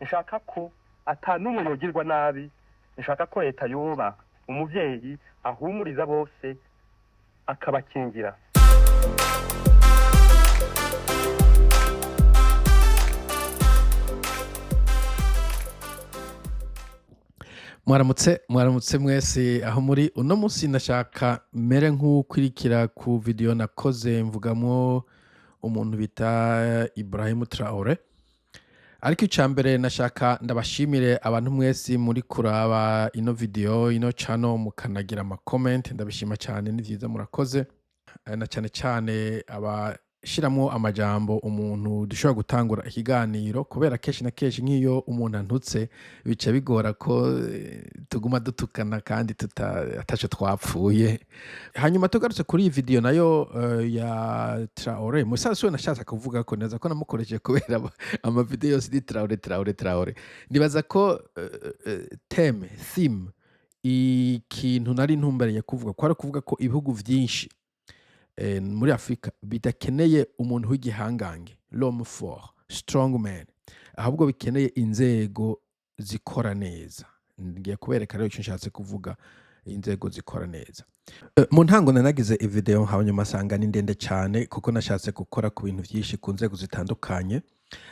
nshaka ko ata n'umwe yogirwa nabi, nshaka ko leta yoba umuvyeyi ahumuriza bose akabakingira. Mwaramutse mwese aho muri. Uno munsi nashaka mere nk'ukwirikira ku video nakoze mvugamwo umuntu bita Ibrahim Traore. Ariko icambere nashaka ndabashimire abantu mwese muri kuraba ino video, ino channel, mukanagira ama comment. Ndabishima cyane, ni vyiza murakoze. Na cyane abashiramwo amajambo umuntu dushobora gutangura ikiganiro, kubera kenshi na kenshi nk'iyo umuntu antutse bica bigora ko tuguma dutukana kandi ataco twapfuye. Hanyuma tugarutse kuri iyi video nayo ya Traore, musasu nashatse kuvuga ko neza ko namukoresheje kubera ama video yose di Traore. Nibaza ko theme ikintu nari ntumbereye kuvuga ko ari kuvuga ko ibihugu vyinshi muri Afrika bidakeneye umuntu w'igihangange, l'homme fort, strong man, ahubwo bikeneye inzego zikora neza. Ngiye kubereka rero icyo nshatse kuvuga, inzego zikora neza. Mu ntango nanagize video hanyuma sanga ni ndende cyane kuko nashatse gukora ku bintu byinshi ku nzego zitandukanye,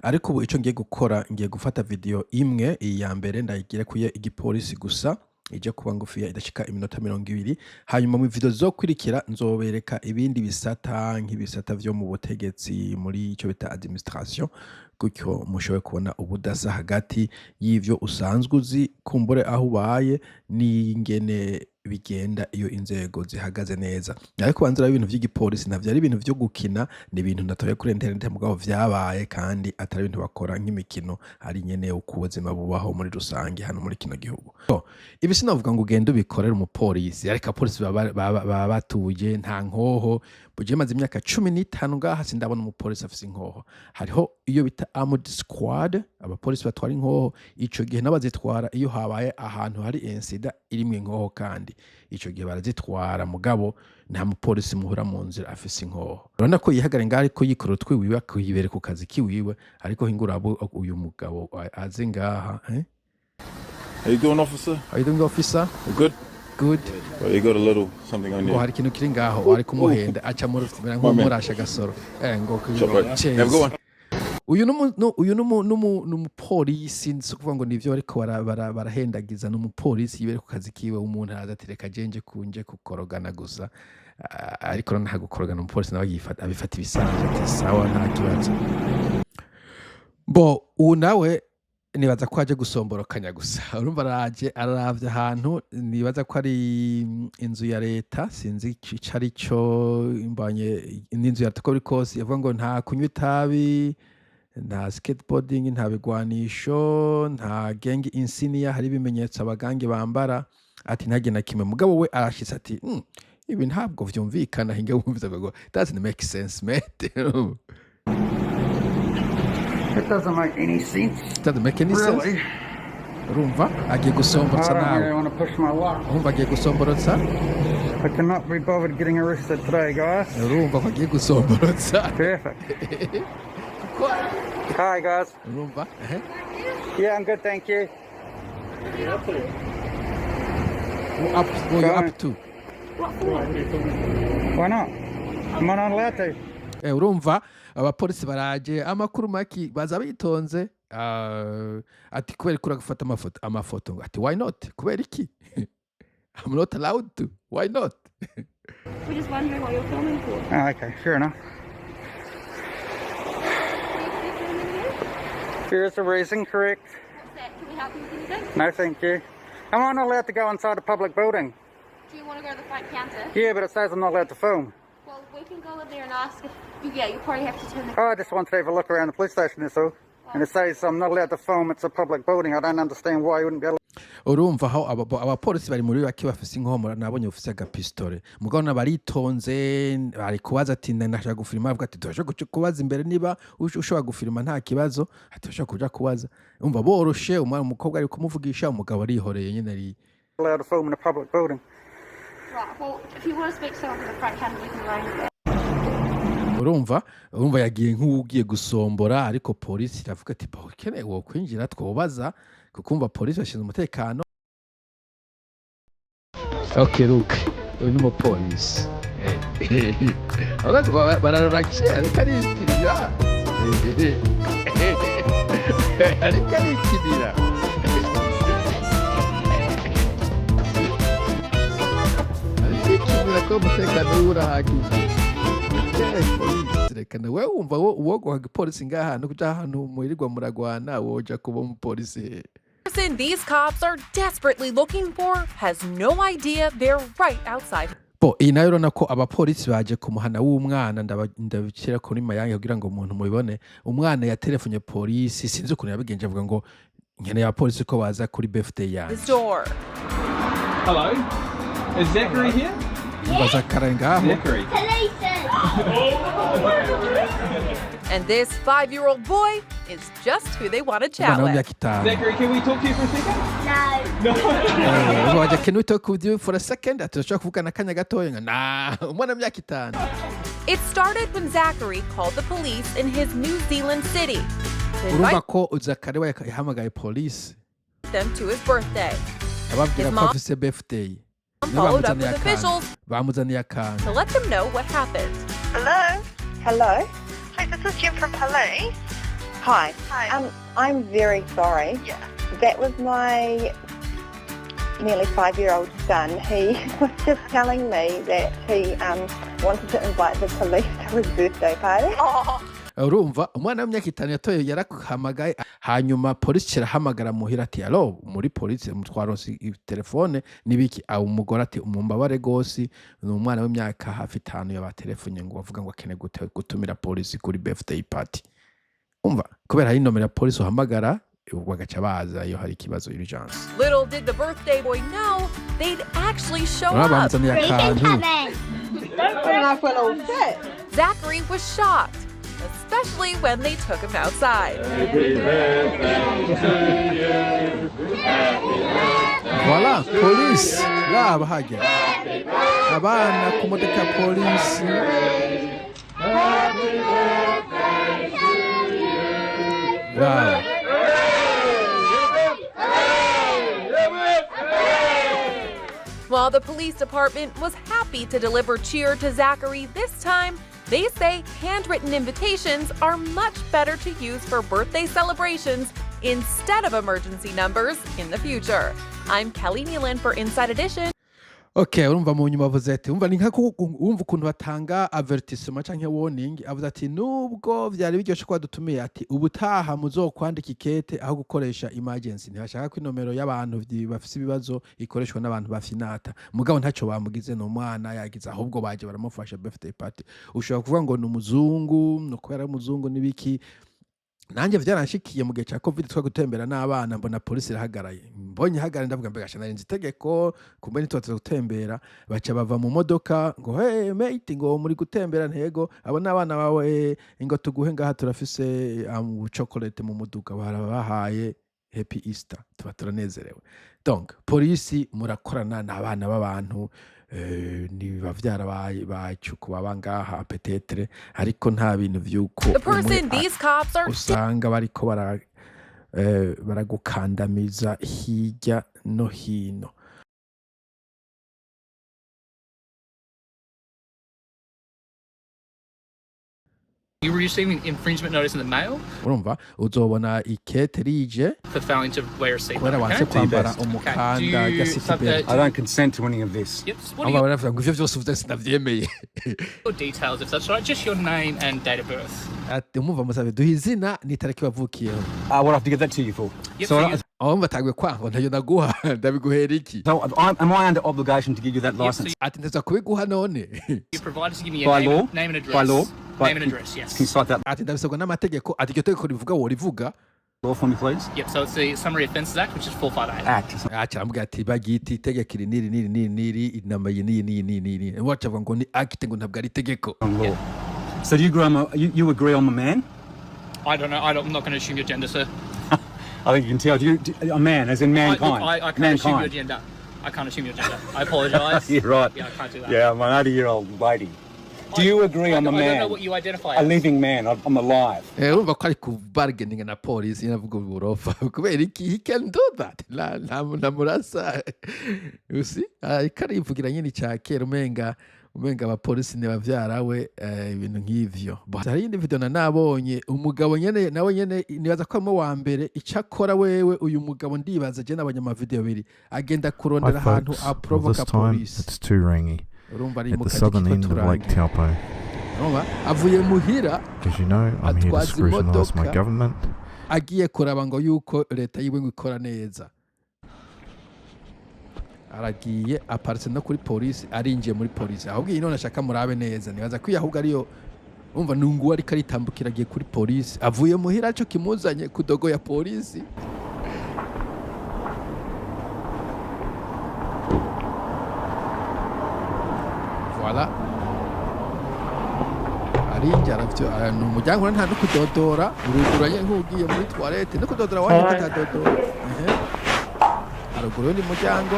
ariko ubu icyo ngiye gukora, ngiye gufata video imwe, iyi ya mbere ndayigira kuye igipolisi gusa, ije kuba ngufiya idashika iminota 20, hanyuma mu video zo kwirikira nzobereka ibindi bisata nk'ibisata vyo mu butegetsi muri ico bita administration, gutyo mushobe kubona ubudasa hagati y'ivyo usanzwe uzi kumbure aho ubaye n'ingene bigenda iyo inzego zihagaze neza. Ariko banzira ibintu vy'igipolisi navyo ari ibintu vyo gukina, ni ibintu ndatoye kuri internet mugabo vyabaye kandi atari ibintu bakora nk'imikino, ari nyene uko ubuzima bubaho muri rusange hano muri kino gihugu. Ibi sinavuga ngo ugende ubikorera umupolisi, ariko apolisi baba batuje nta nkoho. Buje maze imyaka 15 ngaha sindabona umupolisi afise inkoho. Hariho iyo bita armored squad, abapolisi batwara inkoho, ico gihe nabazitwara iyo habaye ahantu hari incident irimwe inkoho, kandi ico gihe barazitwara mugabo nta mupolisi muhura mu nzira afise inkoho. Urabona ko yihagare ngaho ariko yikora twiwiwe akuyibere ku kazi kiwiwe, ariko hingurabo uyu mugabo aze ngaha. How you doing, officer? How you doing, officer? Good? Good. Well, you got a little something on you. Ngo hari ikintu kiri ngaho ari kumuhenda aca mu rufite nk'umurasha gasoro. Ngo Have a good one. Uyu n'umupolisi nsukuvuga ngo nivyo ariko barahendagiza n'umupolisi yibere ku kazi kiwe, umuntu arazatereka jenje kunje kukorogana gusa, ariko nta gukorogana. Umupolisi nawe abifata ibisanzwe sawa, nta kibazo. Ubu nawe nibaza ko aje gusomborokanya gusa. Urumva aravye ahantu, nibaza ko ari inzu ya leta, sinzi icari cyo, imbanye n'inzu ya Tukori kose. Yavuga ngo nta kunywa itabi, nta skateboarding, nta bigwanisho, nta gang insignia, hari ibimenyetso abagangi bambara, ati ntage na kimwe. Mugabo we arashitse ati ibi ntabwo vyumvikana, hinge wumviza ngo doesn't make sense, mate. It doesn't make any sense. It doesn't make any really sense. Urumva agiye gusomborotsa I don't really nawe. want to push my luck. Urumva agiye gusomborotsa. I cannot be bothered getting arrested today, guys. Urumva ko agiye gusomborotsa. Perfect. Hi, guys. Urumva Yeah, I'm good, thank you. what you up to? Why not? Am I not allowed to? Urumva abapolisi baraje, amakuru maki baza bitonze, ati kubera kura gufata amafoto ngo ati why not, kubera iki? I'm not allowed to, why not? We're just wondering what you're filming for. Oh, okay, fair enough. There is a reason, correct? Can we help you with anything? No, thank you. Am I not allowed to go inside a public building? Do you want to go to the front counter? Yeah, but it says I'm not allowed to film. Well, we can go in there and ask if you probably have to turn the... Oh, I just wanted to have a look around the police station, that's all. And it says I'm not allowed to film, it's a public building. I don't understand why you wouldn't be able to... Urumva aho abapolisi bari muri bake bafise inkoho, nabonye ufise agapistole. Mugabo nabaritonze, bari kubaza ati ndashaka gufilima, avuga ati turashaka kubaza imbere niba ushobora gufilima nta kibazo, ati turashaka kuja kubaza. Umva boroshe, umukobwa ari kumuvugisha, umugabo arihoreye nyene ari allowed to film in a public building. Right, well, if you want to speak to someone from the front counter, you can go in there. urumva yagiye nk'ugiye gusombora ariko polisi iravuga ati bo ukeneye wo kwinjira twobaza kuko umva polisi bashinzwe umutekano. Okay, look, uyu ni umupolisi bararora kera ariko arikinira ariko arikinira arikinira ko umutekano we urahagije. Rekana wewe wumva uwogoha igipolisi ngahantu kuja ahantu muhirirwa muragwana woja kuba umupolisi. The person these cops are desperately looking for has no idea they're right outside. Iyi nayo urabona ko abapolisi baje ku muhana w'umwana ndabishyira kuri mayange kugira ngo umuntu mubibone. Umwana yatelefonye polisi sinzi ukuntu yabigenje avuga ngo nkeneye abapolisi ko baza kuri birthday yanjye. Hello? Is Zachary here? Bazakara ngaho. And this 5-year-old boy is just who they want to chat with. Zachary, can we talk to you for a second? No. Can we talk with you for a second? It started when Zachary called the police in his New Zealand city to invite them to his birthday. His mom followed up with officials to let them know what happened. Hello? Hello? Hi, this is Jim from police. Hi. Hi. I'm very sorry. Yeah. That was my nearly 5-year-old son. He was just telling me that he wanted to invite the police to his birthday party. Oh. Urumva umwana w'imyaka 5 yatoye yarakuhamagaye hanyuma polisi kirahamagara muhira ati allo muri polisi mutwaronse telefone nibiki aho umugore ati umumbabare gosi ni umwana w'imyaka hafi 5 yabatelefonye ngo bavuga ngo akene gutumira polisi kuri birthday party. Umva kubera hari nomero ya polisi uhamagara bagaca baza iyo hari kibazo urgence. Little did the birthday boy know they'd actually show up. Don't put enough when all set. Zachary was shocked, especially when they took him outside. Voilà, police. Là, bahagera. Abana ku modoka polisi. Wow. While the police department was happy to deliver cheer to Zachary this time, they say handwritten invitations are much better to use for birthday celebrations instead of emergency numbers in the future. I'm Kelly Nealon for Inside Edition. Okay, urumva mu nyuma avuze ati umva ni nka umva ukuntu batanga avertissement canke warning avuze ati nubwo vyari biryoshe kwa dutumiye ati ubutaha muzokwandika ikete aho gukoresha emergency ntibashaka ko inomero y'abantu bafise ibibazo ikoreshwa n'abantu bafinata mugabo ntaco bamugize no mwana yagize ahubwo baje baramufasha birthday party ushobora kuvuga ngo numuzungu no kwera umuzungu nibiki. Nanjye vyaranshikiye mu gihe cya covid twa gutembera n'abana mbona polisi irahagaraye mbonye hagara ndavuga mbega shana nzi itegeko kumbe nitwa gutembera baca bava mu modoka ngo hey mate ngo muri gutembera ntego abo n'abana bawe ngo tuguhe ngaha turafise chocolate mu muduga barabahaye happy Easter tuba turanezerewe. Donc polisi murakorana n'abana b'abantu niba vyarabaye bacukuba bangaha peut-être ariko nta bintu vyuko usanga bariko baragukandamiza hirya no hino. You were receiving infringement notice in the mail urumva uzobona ikete rije for failing to wear a seatbelt. Kubera wanse kwambara umukanda I don't consent to any of this. Yep. What are your details, if that's right? Just your name and date of birth. Ati umva musabe duha izina n'itariki wavukiyeho. What have to give that to you for? Yep, so umva tagwe kwango ntayo naguha ndabiguhera iki. So am I under obligation to give you that license? Ati ndaza kubiguha none. You provide us to give me your name and address. By law? Name and address, yes. Can you cite that Ati ndabisabwa n'amategeko ati iryo tegeko rivuga wo rivuga. law for me, please? Yep, so it's the Summary Offences Act, which is 458. Act. Acha ati bagiti itegeko iri niri inama ni wacha ngo ni act ngo ntabwo ari tegeko. Law. So do you agree I'm a man? I don't know. I'm not going to assume your gender, sir. I think you can tell. A man, as in mankind. I can't assume your gender. I can't assume your gender. I apologise. You're right. Yeah, I can't do that. Yeah, I'm an 80-year-old lady. Do you agree I'm a I don't know man? what you identify A as. living man. I'm alive. urumva ko ari ku bargaining na polisi navuga uburofa kubera iki he can do that na murasa you see ikarivugira nyine cyakera umenga abapolisi ne bavyarawe ibintu nk'ivyo. Hari indi video nabonye umugabo nyene nawe nyene nibaza ko mu wa mbere icakora wewe uyu mugabo ndibaza je nabonye ama video biri agenda kurondera ahantu aprovoka police. It's too rainy at the southern end of Lake Taupo. Avuye muhira Because I'm here to scrutinise my government. Agiye kuraba ngo yuko leta yiwe ngo ikora neza. Aragiye aparitse no kuri polisi arinjiye muri polisi ahubwo iyi none ashaka murabe neza nibaza ko ahubwo ariyo umva nungu ari karitambukira agiye kuri polisi avuye muhira cyo kimuzanye kudogo ya polisi. Voilà arinjye aravyo ni umuryango nta no kudodora uruguranye nk'ugiye muri toilette no kudodora wanje kutadodora aruguru ni muryango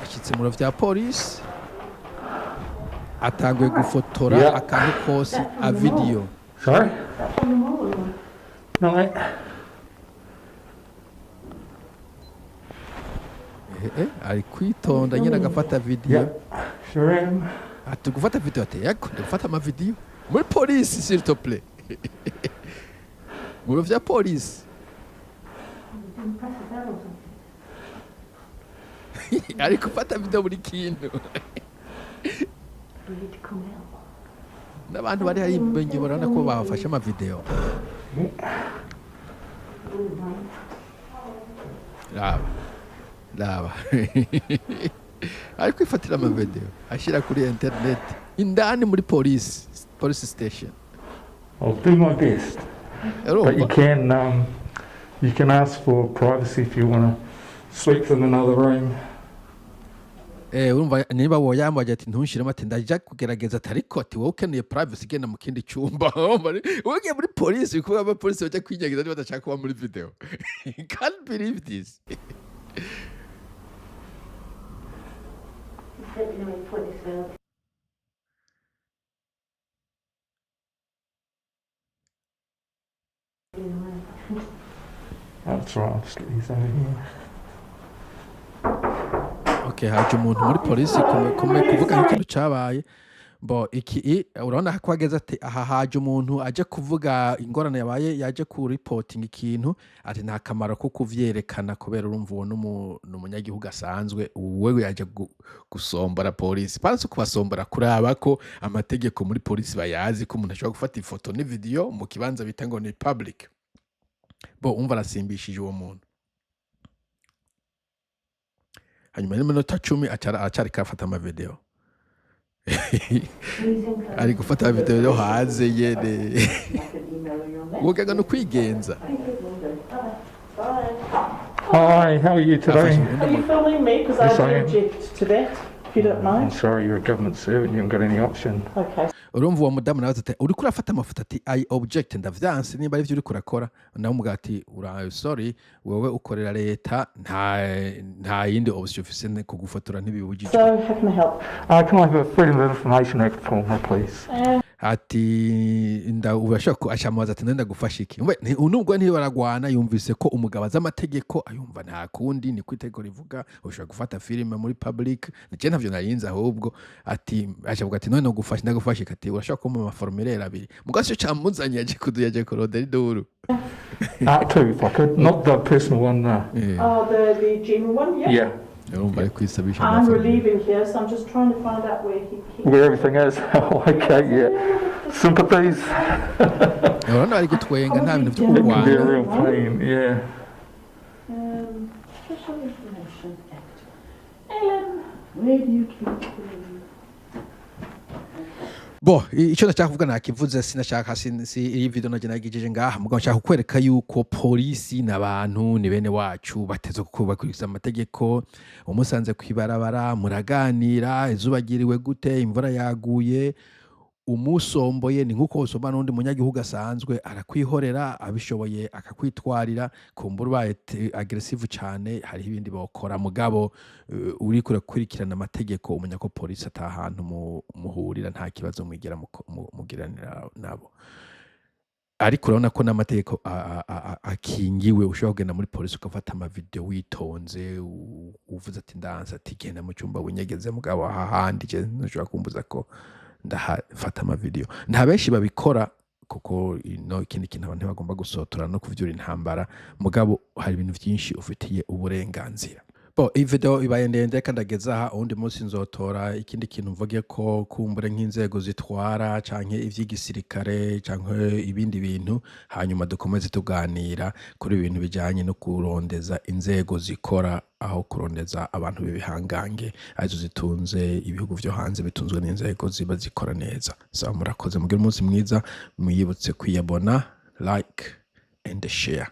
ashitse mu vya polisi atanguye gufotora akantu kose a video. Sorry? No, ari kwitonda nyine agafata video. Sure am. Ati gufata video ate yako gufata ama video muri polisi s'il te plaît. Mu vya polisi ari gufata video buri kintu n'abantu bari hari benye barana ko bafashe ama video. Lava ari kwifatira ama video ashira kuri internet indani muri police station. I'll do my best. But you can ask for privacy if you want to sleep in another room. Urumva niba woyambaje ati ntunshiremo ati ndaje kugerageza ariko ati wowe ukeneye privacy genda mu kindi cyumba. Ugiye muri police kuko aba police bajya kwinyegeza niba badashaka kuba muri video. Can't believe this. That's right, I'll just get these over here. Okay, haje umuntu muri polisi kuvuga ikintu cyabaye bo iki urabona ko ageze ati aha haje umuntu aje kuvuga ingorane yabaye yaje ku reporting ikintu ati nta kamaro ko kuvyerekana kubera urumva uwo n'umunyagihugu asanzwe wewe yaje gusombora polisi panse kubasombora kuraba ko amategeko muri polisi bayazi ko umuntu ashobora gufata ifoto ni video mu kibanza bita ngo ni public. Bo umva rasimbishije uwo muntu hanyuma n'iminota 10 acari kafata ama video. Ari gufata video yo hanze yene wogaga no kwigenza. Hi, how are you today? Are you filming me? Because I would object to that, if you don't mind. I'm sorry, you're a government servant, you haven't got any option. Okay. Urumva uwo mudamu nawe ati uri kurafata amafoto ati I object ndavyanse nimba ari byo uri kurakora nawe umugati ati sorry wewe ukorera leta nta yindi option ufise kugufotora ntibibujije. So how can I help? Can I have a Freedom of Information Act form, please? Ati urashaka ashamuza ati nenda gufasha iki nubwo ntibaragwana yumvise ko umugabo z'amategeko ayumva nta kundi ni kwitegeko rivuga ushaka gufata filime muri public nje ntavyo narinze ahubwo ati ashavuga ati none gufasha ndagufasha ati urashaka ko mu formulaire abiri mugasho camuzanye yaje kurodera iduru. Two if I could, not the personal one. The general one, yeah. Yeah. I'm relieving here, so I'm just trying to find out where everything is. Okay, yeah. Sympathies. Urabona ari gutwenga nta bintu byo It can be a kurwana. real pain, yeah. Special Information Act. Ellen, where do you keep the... Bo icyo ndashaka kuvuga nakivuze sinashaka iyi video nagije ngaha mugabo nshaka kwereka yuko polisi n'abantu ni bene wacu bateze kubakurikiza amategeko. Umusanze kwibarabara muraganira izuba giriwe gute imvura yaguye umusomboye ni nk'uko usomba n'undi munyagihugu asanzwe arakwihorera abishoboye akakwitwarira kumbura ubaye aggressive cyane hariho ibindi bakora mugabo uri kurakurikirana amategeko umenya ko polisi atahantu muhurira nta kibazo mwigira mugiranira nabo ariko urabona ko n'amategeko akingiwe ushobora kugenda muri polisi ukafata amavideo witonze uvuze ati ndanza ati genda mu cyumba winyegeze mugabo ahandi je nshobora kumbuza ko ndafata amavideo nta benshi babikora kuko ikindi kintu abantu bagomba gusotora no kuvyura intambara mugabo hari ibintu byinshi ufitiye uburenganzira. Iyi video ibaye ndende kandi ageza aha undi munsi nzotora ikindi kintu mvuge ko kumbure nk'inzego zitwara canke ivy'igisirikare canke ibindi bintu hanyuma dukomeze tuganira kuri ibintu bijanye no kurondeza inzego zikora aho kurondeza abantu b'ibihangange arizo zitunze ibihugu vyo hanze bitunzwe n'inzego ziba zikora neza. Murakoze mugire umunsi mwiza mwiyibutse kwiyabona like and share.